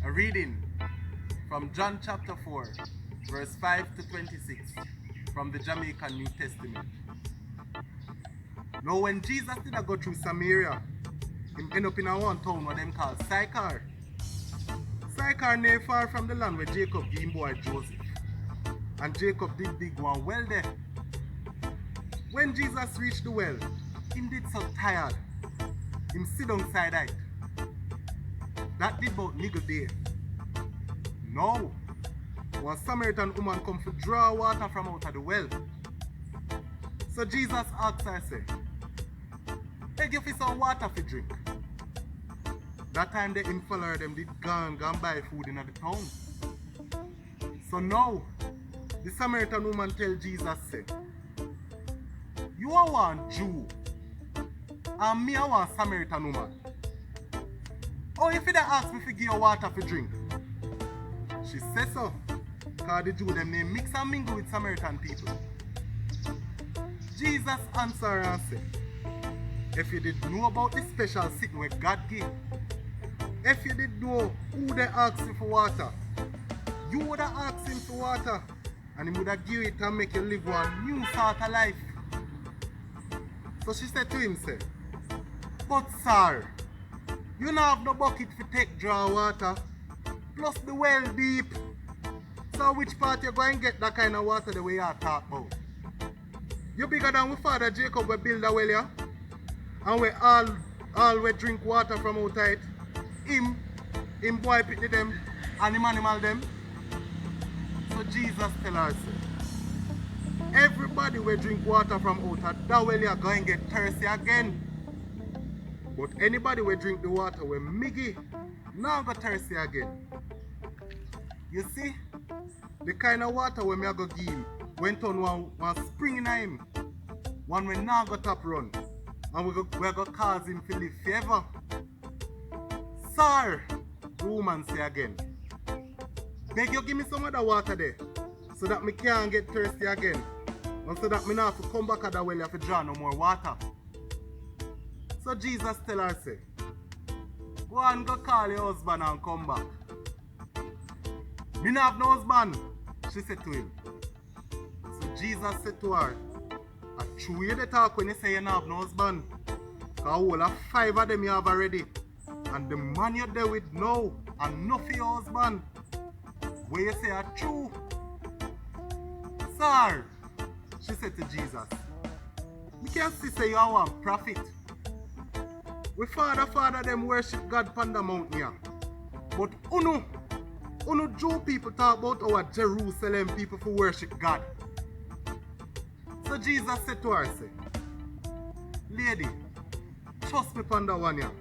A reading from John chapter 4, verse 5 to 26 from the Jamaican New Testament. Now when Jesus did go through Samaria, he ended up in a one town what them call Sychar. Sychar near far from the land where Jacob gave him boy Joseph. And Jacob did dig one well there. When Jesus reached the well, he did so tired. Him sit down side it. That did about niggle day. Now, one Samaritan woman come to draw water from out of the well. So Jesus asked her, say, beg you for some water for drink. That time the follower them did gone buy food in the town. So now, the Samaritan woman tell Jesus, say, you are one Jew, and me are one Samaritan woman. Oh, if you ask me to give you water for drink? She says so, because the Jew them they mix and mingle with Samaritan people. Jesus answered and said, if you did know about the special sitting where God gave, if you did know who they asked you for water, you would have asked him for water, and he would have given it and make you live one new sort of life. So she said to him, say, but sir, you don't have no bucket to take draw water, plus the well deep. So which part you going to get that kind of water the way you talk about? You bigger than we father Jacob we build a well here, and we all we drink water from outside. Him boy pick them and him animal them. So Jesus tell us, everybody will drink water from outside, that well you are going to get thirsty again. But anybody will drink the water with Miggy, now go thirsty again. You see, the kind of water when me go give him went on one spring in him, one when now go top run, and we go cause him to live forever. Sir, the woman say again, beg you give me some other water there, so that me can't get thirsty again, and so that me not have to come back at the well to draw no more water. So Jesus tell her, say, go and go call your husband and come back. Me not have no husband, she said to him. So Jesus said to her, I true you the talk when you say you not have no husband, because all of 5 of them you have already, and the man you're there with now, and not for your husband. Where you say are true. Sir, she said to Jesus, you can't see say you are one prophet. We father them worship God upon the mountain here. But unu Jew people talk about our Jerusalem people for worship God. So Jesus said to her, say, lady, trust me upon that one here.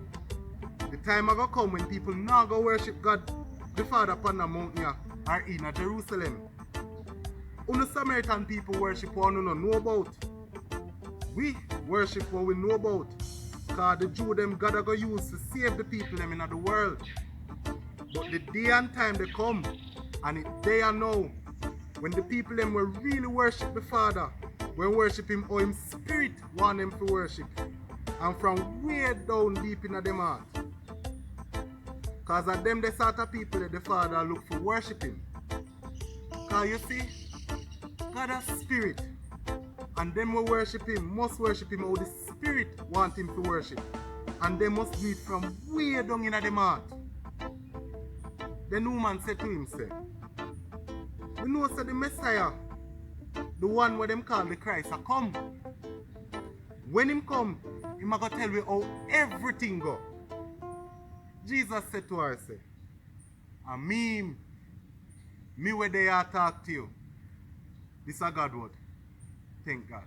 The time I go come when people now go worship God the Father upon the mountain here or in Jerusalem. Unu Samaritan people worship what we don't know about. We worship what we know about. Because the Jew them God are going to use to save the people them in the world. But the day and time they come, and it's day and now, when the people them will really worship the Father, when worship him or him spirit want them to worship. And from way down deep in them heart. Because of them the sort of people that the Father look for worship him. Because you see, God is spirit. And them who worship him must worship him how the spirit want him to worship. And they must do it from way down in them heart. The woman said to him, say, we know say the Messiah, the one where them call the Christ, a come. When him come, him a go tell you how everything go. Jesus said to her, say, and me where they are talk to you. This is a God word. Thank God.